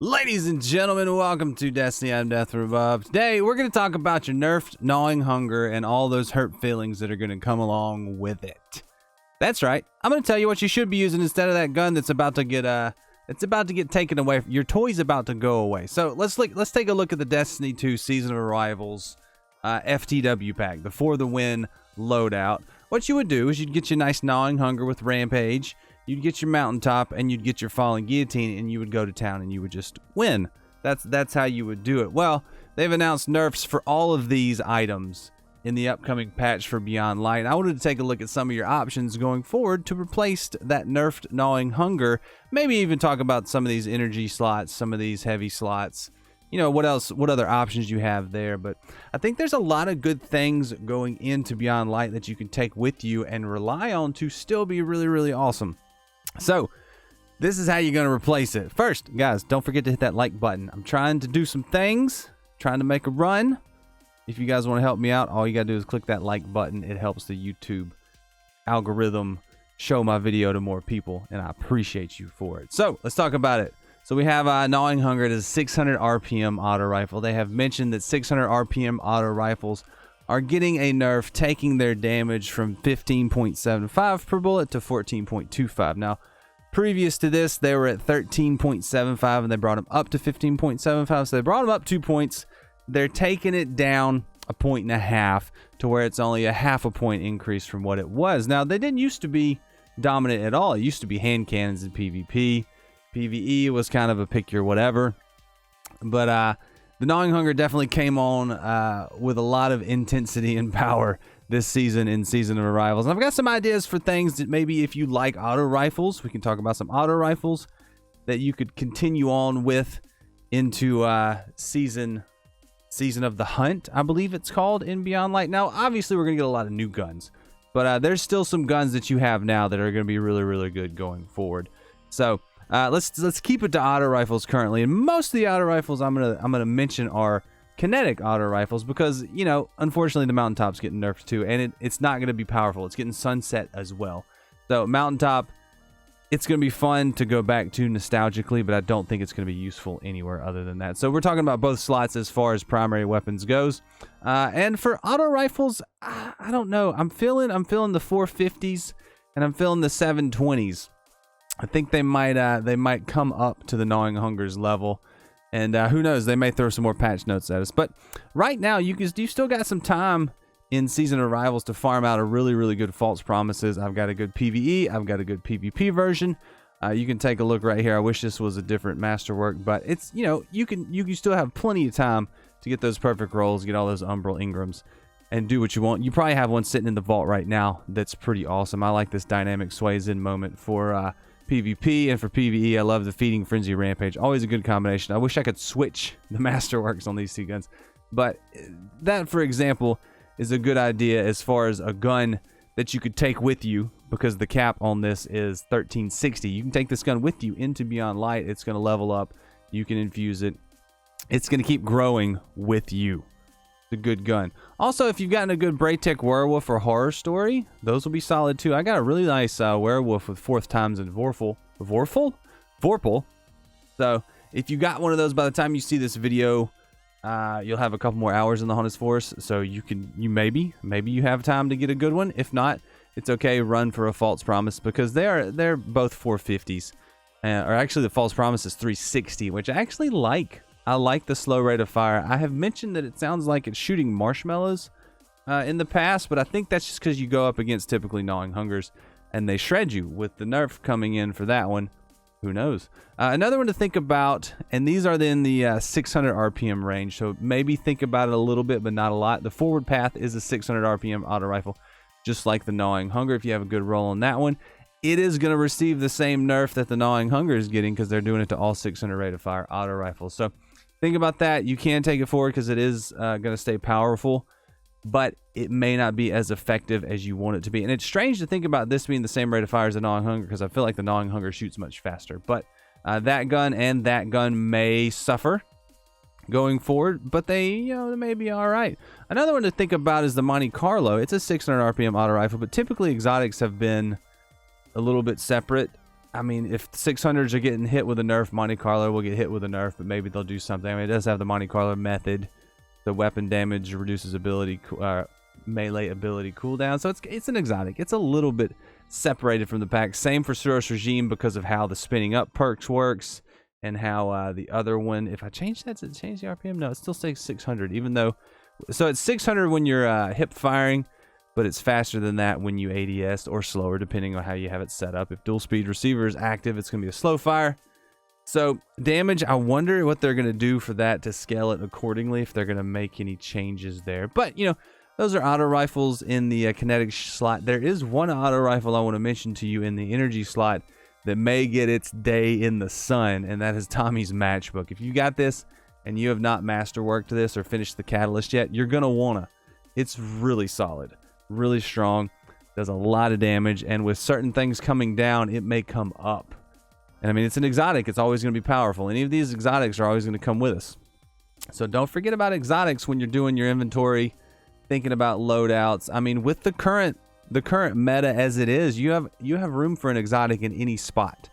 Ladies and gentlemen, welcome to Destiny. I'm Death from Above. Today, we're going to talk about your nerfed gnawing hunger and all those hurt feelings that are going to come along with it. That's right. I'm going to tell you what you should be using instead of that gun that's about to get taken away. Your toy's about to go away. So let's take a look at the Destiny 2 Season of Arrivals FTW pack, the For the Win loadout. What you would do is you'd get your nice gnawing hunger with Rampage. You'd get your mountaintop and you'd get your falling guillotine and you would go to town and you would just win. That's how you would do it. Well, they've announced nerfs for all of these items in the upcoming patch for Beyond Light. I wanted to take a look at some of your options going forward to replace that nerfed gnawing hunger. Maybe even talk about some of these energy slots, some of these heavy slots. You know, what other options you have there. But I think there's a lot of good things going into Beyond Light that you can take with you and rely on to still be really, really awesome. So, this is how you're going to replace it. First, guys, don't forget to hit that like button. I'm trying to do some things, trying to make a run. If you guys want to help me out, all you got to do is click that like button. It helps the YouTube algorithm show my video to more people, and I appreciate you for it. So, let's talk about it. So, we have Gnawing Hunger. It is a 600 RPM auto rifle. They have mentioned that 600 RPM auto rifles are getting a nerf, taking their damage from 15.75 per bullet to 14.25. Now, previous to this, they were at 13.75 and they brought them up to 15.75. So they brought them up 2 points. They're taking it down 1.5 points to where it's only a half a point increase from what it was. Now, they didn't used to be dominant at all. It used to be hand cannons in PvP. PvE was kind of a pick your whatever. But, the Gnawing Hunger definitely came on with a lot of intensity and power this season in Season of Arrivals. And I've got some ideas for things that maybe if you like auto rifles, we can talk about some auto rifles that you could continue on with into Season of the Hunt, I believe it's called, in Beyond Light. Now, obviously, we're going to get a lot of new guns, but there's still some guns that you have now that are going to be really, really good going forward. So, let's keep it to auto rifles currently, and most of the auto rifles I'm gonna mention are kinetic auto rifles because, you know, unfortunately the mountaintop's getting nerfed too, and it's not gonna be powerful. It's getting sunset as well. So mountaintop, it's gonna be fun to go back to nostalgically, but I don't think it's gonna be useful anywhere other than that. So we're talking about both slots as far as primary weapons goes, and for auto rifles, I don't know. I'm feeling the 450s and I'm feeling the 720s. I think they might come up to the Gnawing Hunger's level, and who knows, they may throw some more patch notes at us. But right now, you still got some time in Season of Arrivals to farm out a really, really good False Promises. I've got a good PvE, I've got a good PvP version. You can take a look right here. I wish this was a different masterwork, but it's, you know, you can still have plenty of time to get those perfect rolls, get all those Umbral Ingrams, and do what you want. You probably have one sitting in the vault right now that's pretty awesome. I like this dynamic sways in moment for PvP, and for PvE, I love the Feeding Frenzy Rampage. Always a good combination. I wish I could switch the masterworks on these two guns, but that, for example, is a good idea as far as a gun that you could take with you, because the cap on this is 1360. You can take this gun with you into Beyond Light. It's going to level up. You can infuse it. It's going to keep growing with you. A good gun. Also, if you've gotten a good Braytech Werewolf or Horror Story, those will be solid too. I got a really nice Werewolf with 4th times and Vorpal. So if you got one of those by the time you see this video, you'll have a couple more hours in the Haunted Forest, so maybe you have time to get a good one. If not, it's okay. Run for a False Promise, because they're both 450s, or actually the False Promise is 360, which I actually like. I like the slow rate of fire. I have mentioned that it sounds like it's shooting marshmallows in the past, but I think that's just because you go up against typically Gnawing Hungers and they shred you. With the nerf coming in for that one, who knows? Another one to think about, and these are in the 600 RPM range, so maybe think about it a little bit, but not a lot. The Forward Path is a 600 RPM auto rifle, just like the Gnawing Hunger. If you have a good roll on that one, it is going to receive the same nerf that the Gnawing Hunger is getting, because they're doing it to all 600 rate of fire auto rifles. So think about that. You can take it forward because it is going to stay powerful, but it may not be as effective as you want it to be. And it's strange to think about this being the same rate of fire as the Gnawing Hunger, because I feel like the Gnawing Hunger shoots much faster. But that gun and that gun may suffer going forward, but they may be all right. Another one to think about is the Monte Carlo. It's a 600 RPM auto rifle, but typically exotics have been a little bit separate I mean, if 600s are getting hit with a nerf, Monte Carlo will get hit with a nerf, but maybe they'll do something. I mean, it does have the Monte Carlo method. The weapon damage reduces ability, melee ability cooldown. So it's an exotic. It's a little bit separated from the pack. Same for Suros Regime because of how the spinning up perks works and how the other one, if I change that, does it change the RPM? No, it still stays 600, even though, so it's 600 when you're hip firing, but it's faster than that when you ADS or slower, depending on how you have it set up. If dual speed receiver is active, it's going to be a slow fire. So damage, I wonder what they're going to do for that to scale it accordingly, if they're going to make any changes there. But, you know, those are auto rifles in the kinetic slot. There is one auto rifle I want to mention to you in the energy slot that may get its day in the sun, and that is Tommy's Matchbook. If you got this and you have not masterworked this or finished the catalyst yet, you're going to want to. It's really solid, really strong, does a lot of damage, and with certain things coming down, it may come up. And I mean, it's an exotic. It's always going to be powerful. Any of these exotics are always going to come with us. So don't forget about exotics when you're doing your inventory, thinking about loadouts. I mean, with the current meta as it is, you have room for an exotic in any spot.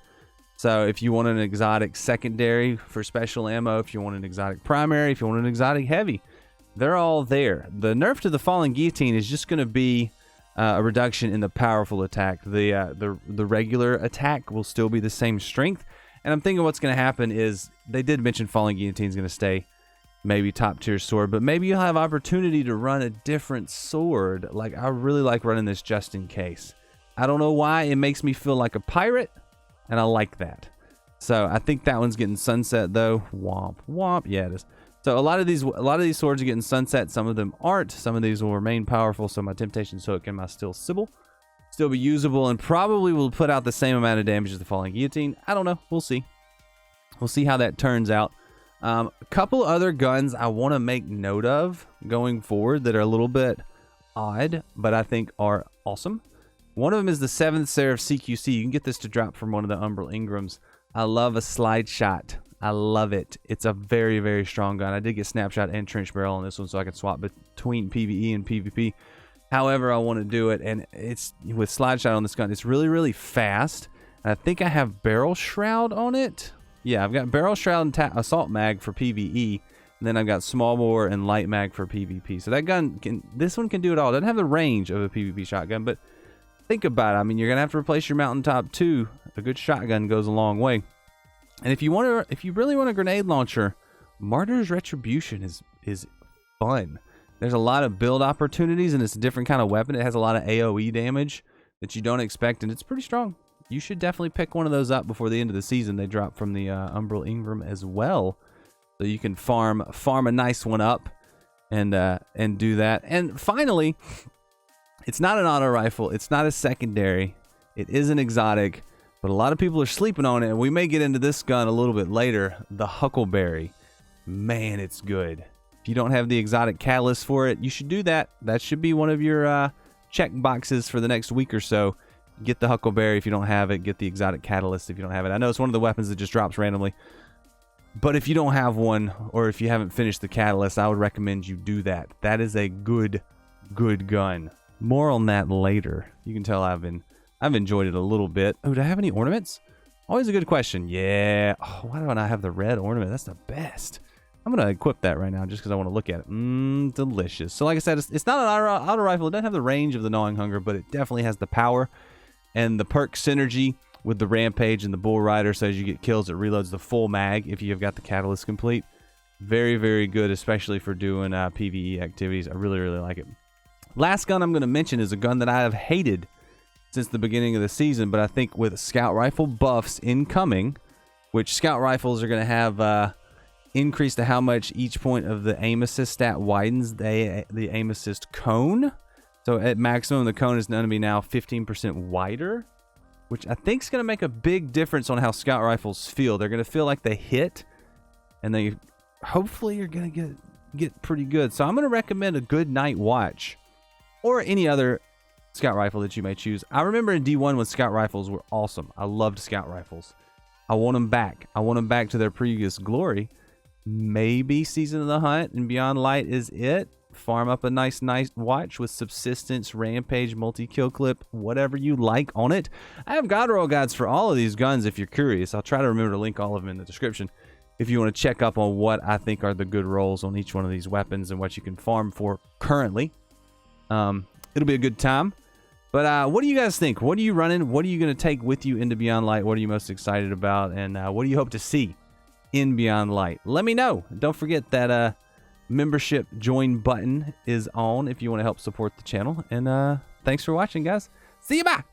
So if you want an exotic secondary for special ammo, if you want an exotic primary, if you want an exotic heavy, they're all there. The nerf to the Fallen Guillotine is just going to be a reduction in the powerful attack. The regular attack will still be the same strength. And I'm thinking what's going to happen is, they did mention Fallen Guillotine is going to stay maybe top tier sword, but maybe you'll have opportunity to run a different sword. Like, I really like running this just in case. I don't know why, it makes me feel like a pirate, and I like that. So I think that one's getting sunset though. Womp womp. Yeah, it is. So a lot of these swords are getting sunset. Some of them aren't. Some of these will remain powerful. So my Temptation Hook and my Steel Sibyl still be usable, and probably will put out the same amount of damage as the Falling Guillotine. I don't know. We'll see. We'll see how that turns out. A couple other guns I want to make note of going forward that are a little bit odd, but I think are awesome. One of them is the 7th Seraph CQC. You can get this to drop from one of the Umbral Ingrams. I love a slide shot. I love it. It's a very, very strong gun. I did get snapshot and trench barrel on this one, so I can swap between PvE and PvP however I want to do it. And it's with slide shot on this gun, it's really, really fast. And I think I have barrel shroud on it. Yeah, I've got barrel shroud and assault mag for PvE. And then I've got small bore and light mag for PvP. So that gun this one can do it all. It doesn't have the range of a PvP shotgun, but think about it. I mean, you're gonna have to replace your mountaintop too. A good shotgun goes a long way. And if you really want a grenade launcher, Martyr's Retribution is fun. There's a lot of build opportunities, and it's a different kind of weapon. It has a lot of AoE damage that you don't expect, and it's pretty strong. You should definitely pick one of those up before the end of the season. They drop from the Umbral Ingram as well, so you can farm a nice one up and do that. And finally, it's not an auto rifle. It's not a secondary. It is an exotic. But a lot of people are sleeping on it, and we may get into this gun a little bit later. The Huckleberry. Man, it's good. If you don't have the exotic catalyst for it, you should do that. That should be one of your check boxes for the next week or so. Get the Huckleberry if you don't have it. Get the exotic catalyst if you don't have it. I know it's one of the weapons that just drops randomly. But if you don't have one, or if you haven't finished the catalyst, I would recommend you do that. That is a good gun. More on that later. You can tell I've enjoyed it a little bit. Oh, do I have any ornaments? Always a good question. Yeah. Oh, why do I not have the red ornament? That's the best. I'm going to equip that right now just because I want to look at it. Delicious. So like I said, it's not an auto rifle. It doesn't have the range of the Gnawing Hunger, but it definitely has the power and the perk synergy with the Rampage and the Bull Rider. So as you get kills, it reloads the full mag if you have got the catalyst complete. Very, very good, especially for doing PvE activities. I really, really like it. Last gun I'm going to mention is a gun that I have hated since the beginning of the season, but I think with scout rifle buffs incoming, which scout rifles are going to have increase to how much each point of the aim assist stat widens the aim assist cone. So at maximum, the cone is going to be now 15% wider, which I think is going to make a big difference on how scout rifles feel. They're going to feel like they hit, and they hopefully are going to get pretty good. So I'm going to recommend a good night watch or any other scout rifle that you may choose. I remember in D1 when scout rifles were awesome. I loved scout rifles. I want them back. I want them back to their previous glory. Maybe Season of the Hunt and Beyond Light is it. farm up a nice watch with subsistence, rampage, multi-kill clip, whatever you like on it. I have god roll guides for all of these guns if you're curious. I'll try to remember to link all of them in the description if you want to check up on what I think are the good rolls on each one of these weapons and what you can farm for currently. It'll be a good time. But what do you guys think? What are you running? What are you going to take with you into Beyond Light? What are you most excited about? And what do you hope to see in Beyond Light? Let me know. Don't forget that membership join button is on if you want to help support the channel. And thanks for watching, guys. See you, bye.